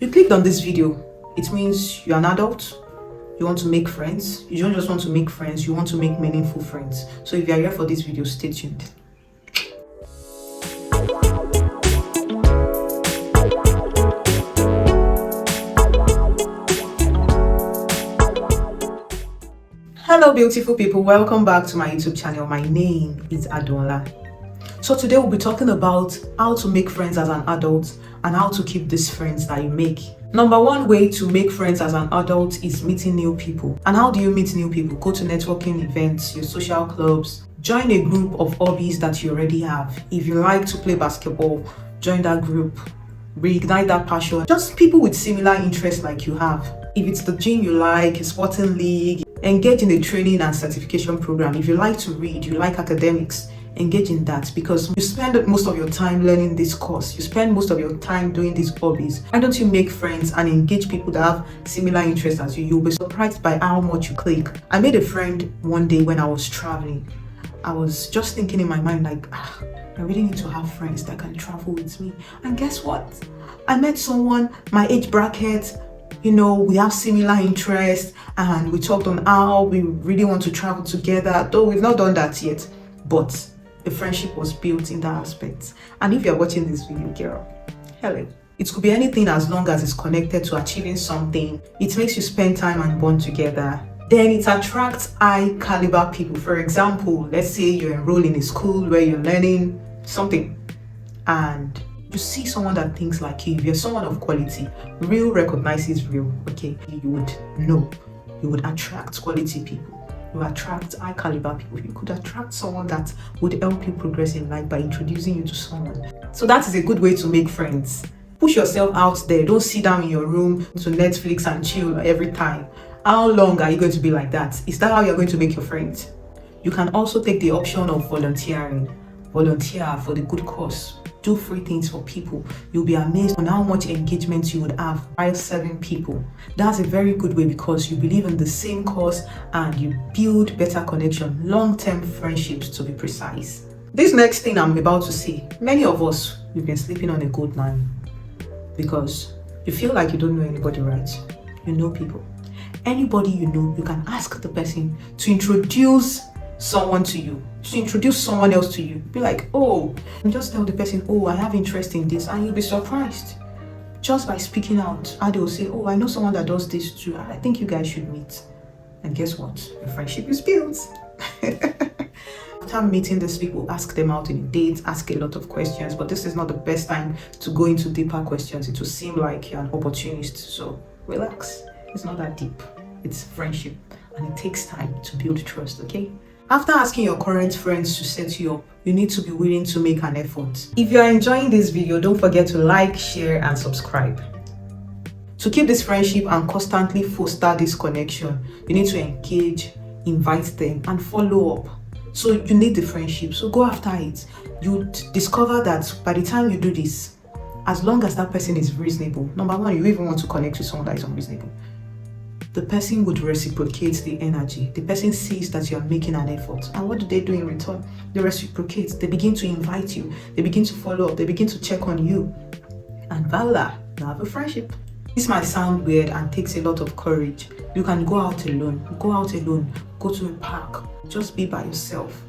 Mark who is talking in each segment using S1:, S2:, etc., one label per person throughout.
S1: You clicked on this video, it means you're an adult, you want to make friends. You don't just want to make friends, you want to make meaningful friends. So if you're here for this video, stay tuned. Hello beautiful people, welcome back to my YouTube channel. My name is Adunola. So today we'll be talking about how to make friends as an adult and how to keep these friends that you make. Number one way to make friends as an adult is meeting new people. And how do you meet new people? Go to networking events, your social clubs, join a group of hobbies that you already have. If you like to play basketball, join that group, reignite that passion. Just people with similar interests like you have. If it's the gym you like, a sporting league, engage in a training and certification program. If you like to read, you like academics, engage in that, because you spend most of your time learning this course, you spend most of your time doing these hobbies. Why don't you make friends and engage people that have similar interests as you? You'll be surprised by how much you click. I made a friend one day when I was traveling. I was just thinking in my mind like, I really need to have friends that can travel with me. And guess what? I met someone, my age bracket, we have similar interests, and we talked on how we really want to travel together, though we've not done that yet. But the friendship was built in that aspect. And if you're watching this video, girl, hello. It could be anything as long as it's connected to achieving something. It makes you spend time and bond together. Then it attracts high caliber people. For example, let's say you're enrolled in a school where you're learning something and you see someone that thinks like you. If you're someone of quality, real recognizes real, okay? You would know. You would attract quality people. You attract high caliber people. You could attract someone that would help you progress in life by introducing you to someone. So that is a good way to make friends. Push yourself out there. Don't sit down in your room to Netflix and chill every time. How long are you going to be like that? Is that how you're going to make your friends? You can also take the option of volunteering. Volunteer for the good cause. Do free things for people. You'll be amazed on how much engagement you would have by serving people. That's a very good way, because you believe in the same cause and you build better connection, long-term friendships to be precise. This next thing I'm about to say, many of us, we've been sleeping on a good line because you feel like you don't know anybody, right? You know people. Anybody you know, you can ask the person to introduce someone to you, to introduce someone else to you. Be like, oh, and just tell the person, oh, I have interest in this, and you'll be surprised just by speaking out. And they'll say, oh, I know someone that does this too, I think you guys should meet. And guess what? Your friendship is built. After meeting these people, ask them out in a date, ask a lot of questions, but this is not the best time to go into deeper questions. It will seem like you're an opportunist, so relax. It's not that deep. It's friendship, and it takes time to build trust, okay? After asking your current friends to set you up, you need to be willing to make an effort. If you are enjoying this video, don't forget to like, share, and subscribe. To keep this friendship and constantly foster this connection, you need to engage, invite them, and follow up. So you need the friendship, so go after it. You discover that by the time you do this, as long as that person is reasonable, number one, you even want to connect with someone that is unreasonable. The person would reciprocate the energy. The person sees that you're making an effort. And what do they do in return? They reciprocate. They begin to invite you. They begin to follow up. They begin to check on you. And voila, you have a friendship. This might sound weird and takes a lot of courage. You can go out alone. Go to a park. Just be by yourself.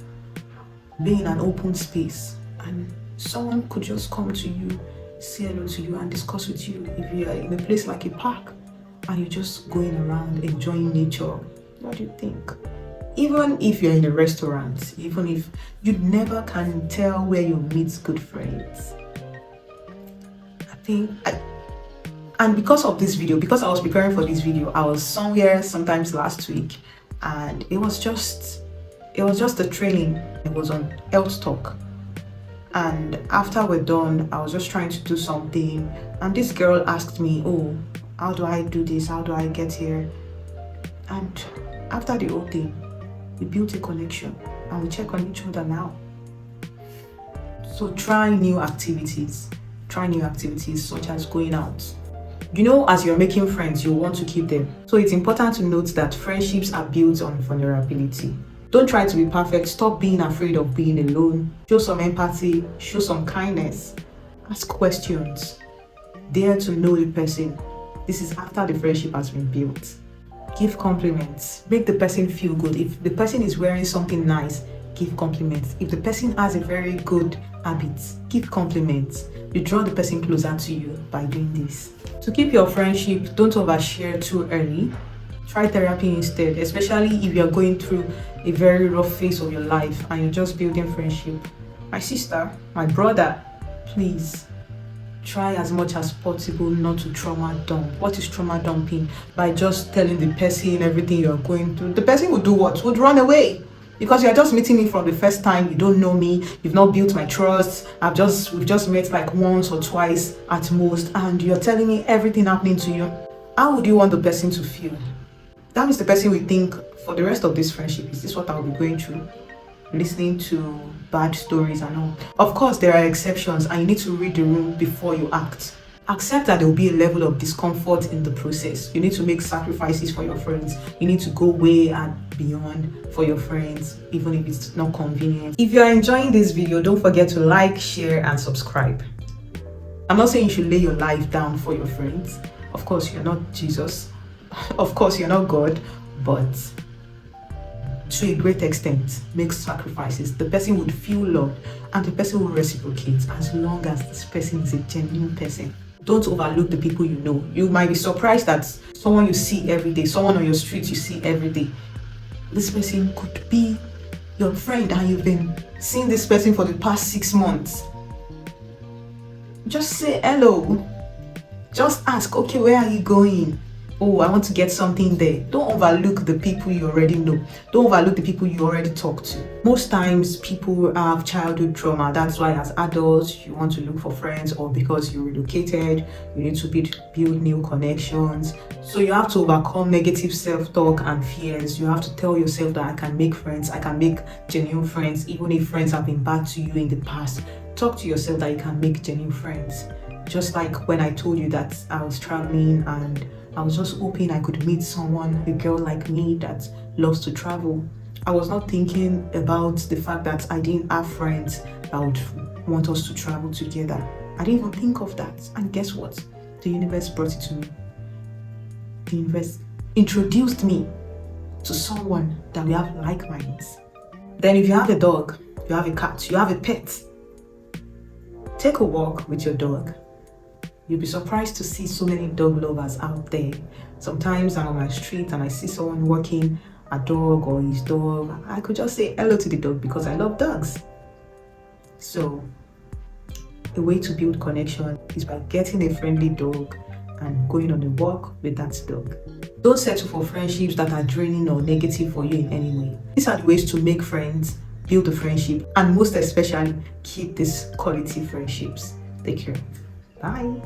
S1: Be in an open space. And someone could just come to you, say hello to you, and discuss with you. If you are in a place like a park, and you're just going around enjoying nature, what do you think? Even if you're in a restaurant, even if you never can tell where you meet good friends. And because of this video, because I was preparing for this video, I was somewhere sometimes last week, and it was just a training. It was on health talk. And after we're done, I was just trying to do something, and this girl asked me, oh, how do I do this? How do I get here? And after the whole thing, we built a connection and we check on each other now. So try new activities. Try new activities such as going out. As you're making friends, you want to keep them. So it's important to note that friendships are built on vulnerability. Don't try to be perfect. Stop being afraid of being alone. Show some empathy. Show some kindness. Ask questions. Dare to know the person. This is after the friendship has been built. Give compliments. Make the person feel good. If the person is wearing something nice, give compliments. If the person has a very good habit, give compliments. You draw the person closer to you by doing this. To keep your friendship, don't overshare too early. Try therapy instead, especially if you're going through a very rough phase of your life and you're just building friendship. My sister, my brother, please try as much as possible not to trauma dump. What is trauma dumping? By just telling the person everything you're going through. The person would do what? Would run away. Because you're just meeting me from the first time, you don't know me, you've not built my trust. We've just met like once or twice at most, and you're telling me everything happening to you. How would you want the person to feel? That means the person will think, for the rest of this friendship, is this what I'll be going through? Listening to bad stories and all. Of course, there are exceptions, and you need to read the room before you act. Accept that there will be a level of discomfort in the process. You need to make sacrifices for your friends. You need to go way and beyond for your friends, even if it's not convenient. If you're enjoying this video, don't forget to like, share, and subscribe. I'm not saying you should lay your life down for your friends. Of course, you're not Jesus. Of course, you're not God, but to a great extent, make sacrifices. The person would feel loved and the person will reciprocate as long as this person is a genuine person. Don't overlook the people you know. You might be surprised that someone you see every day, someone on your street you see every day, this person could be your friend and you've been seeing this person for the past 6 months. Just say hello. Just ask, okay, where are you going? Oh, I want to get something there. Don't overlook the people you already know. Don't overlook the people you already talk to. Most times people have childhood trauma. That's why as adults, you want to look for friends, or because you relocated, you need to build new connections. So you have to overcome negative self-talk and fears. You have to tell yourself that I can make friends. I can make genuine friends, even if friends have been bad to you in the past. Talk to yourself that you can make genuine friends. Just like when I told you that I was traveling and I was just hoping I could meet someone, a girl like me that loves to travel. I was not thinking about the fact that I didn't have friends that would want us to travel together. I didn't even think of that. And guess what? The universe brought it to me. The universe introduced me to someone that we have like minds. Then if you have a dog, you have a cat, you have a pet, take a walk with your dog. You'll be surprised to see so many dog lovers out there. Sometimes I'm on my street and I see someone walking a dog or his dog. I could just say hello to the dog because I love dogs. So the way to build connection is by getting a friendly dog and going on a walk with that dog. Don't settle for friendships that are draining or negative for you in any way. These are the ways to make friends, build a friendship, and most especially keep these quality friendships. Take care. Bye.